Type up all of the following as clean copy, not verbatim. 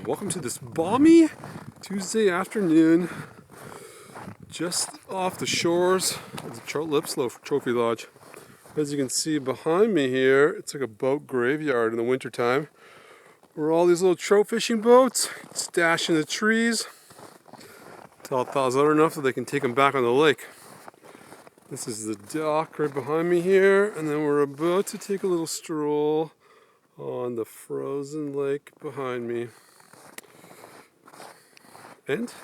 Welcome to this balmy Tuesday afternoon, just off the shores of the 𝗔𝗶𝘅 Trophy Lodge. As you can see behind me here, it's like a boat graveyard in the wintertime, where all these little trout fishing boats stash in the trees until it thaws out enough that they can take them back on the lake. This is the dock right behind me here, and then we're about to take a little stroll on the frozen lake behind me. And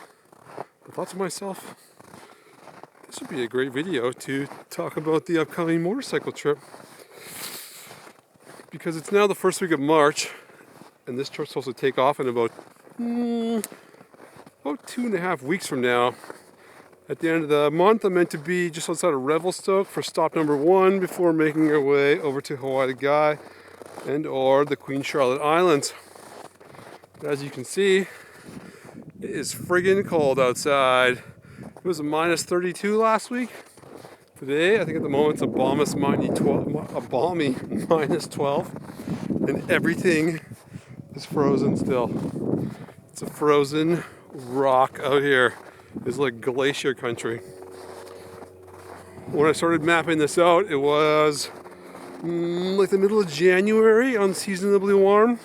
I thought to myself, this would be a great video to talk about the upcoming motorcycle trip, because it's now the first week of March, and this trip's supposed to take off in about 2.5 weeks from now. At the end of the month, I'm meant to be just outside of 𝗔𝗶𝘅 for stop number 1 before making our way over to 𝗔𝗂𝘁 and or the Queen Charlotte Islands. But as you can see, it is friggin' cold outside. It was a minus 32 last week. Today, I think at the moment it's a balmy minus 12, and everything is frozen still. It's a frozen rock out here. It's like glacier country. When I started mapping this out, it was like the middle of January, unseasonably warm.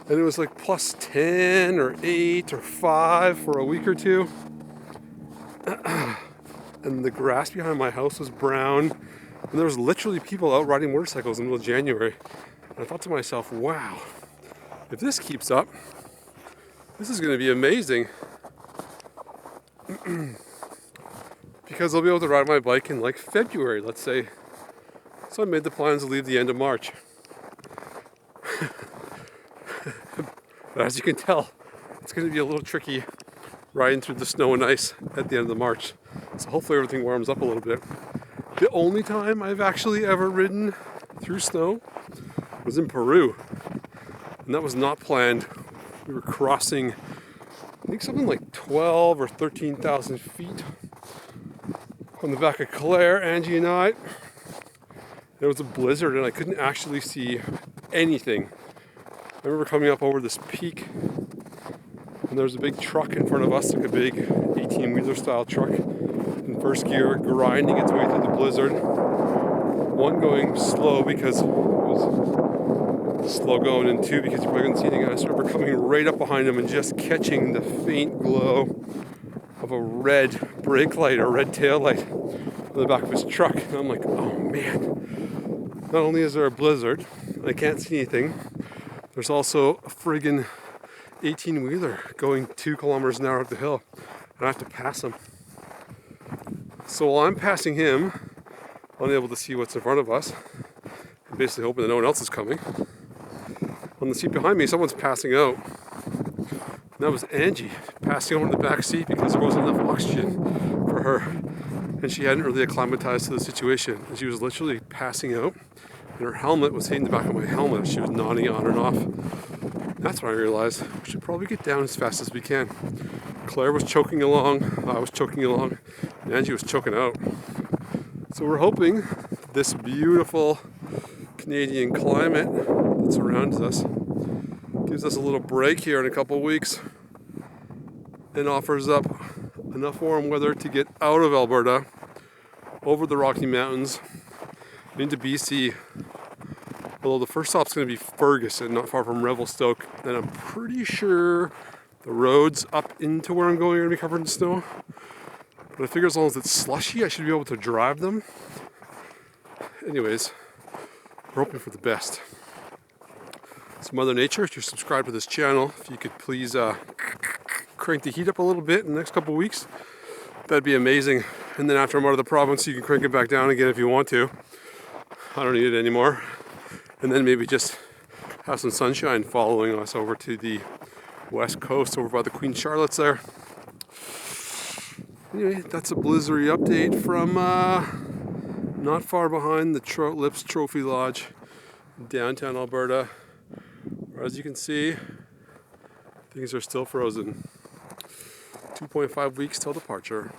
And it was like plus 10 or 8 or 5 for a week or two. And the grass behind my house was brown. And there was literally people out riding motorcycles in the middle of January. And I thought to myself, wow, if this keeps up, this is going to be amazing. Because I'll be able to ride my bike in like February, let's say. So I made the plans to leave the end of March. But as you can tell, it's going to be a little tricky riding through the snow and ice at the end of March. So hopefully everything warms up a little bit. The only time I've actually ever ridden through snow was in Peru. And that was not planned. We were crossing, I think something like 12 or 13,000 feet on the back of Claire, Angie and I. There was a blizzard and I couldn't actually see anything. I remember coming up over this peak and there was a big truck in front of us, like a big 18-wheeler style truck in first gear, grinding its way through the blizzard. One going slow because it was slow going, and two because you probably couldn't see anything. And I just remember coming right up behind him and just catching the faint glow of a red brake light or red tail light on the back of his truck. And I'm like, oh man, not only is there a blizzard, I can't see anything, there's also a friggin' 18-wheeler going 2 kilometers an hour up the hill, and I have to pass him. So while I'm passing him, unable to see what's in front of us, I'm basically hoping that no one else is coming. On the seat behind me, someone's passing out. And that was Angie, passing over in the back seat because there wasn't enough oxygen for her. And she hadn't really acclimatized to the situation. And she was literally passing out. And her helmet was hitting the back of my helmet. She was nodding on and off. That's when I realized we should probably get down as fast as we can. Claire was choking along, I was choking along, and Angie was choking out. So we're hoping this beautiful Canadian climate that surrounds us gives us a little break here in a couple weeks and offers up enough warm weather to get out of Alberta, over the Rocky Mountains, into BC. Although the first stop's going to be Ferguson, not far from 𝗔𝗂𝘅, and I'm pretty sure the roads up into where I'm going are going to be covered in snow. But I figure as long as it's slushy, I should be able to drive them. Anyways, we're hoping for the best. So Mother Nature, if you're subscribed to this channel, if you could please crank the heat up a little bit in the next couple of weeks, that'd be amazing. And then after I'm out of the province, you can crank it back down again if you want to. I don't need it anymore. And then maybe just have some sunshine following us over to the west coast, over by the Queen Charlotte's there. Anyway, that's a blizzardy update from not far behind the 𝗔𝗶𝘅 Trophy Lodge in downtown Alberta. Where, as you can see, things are still frozen. 2.5 weeks till departure.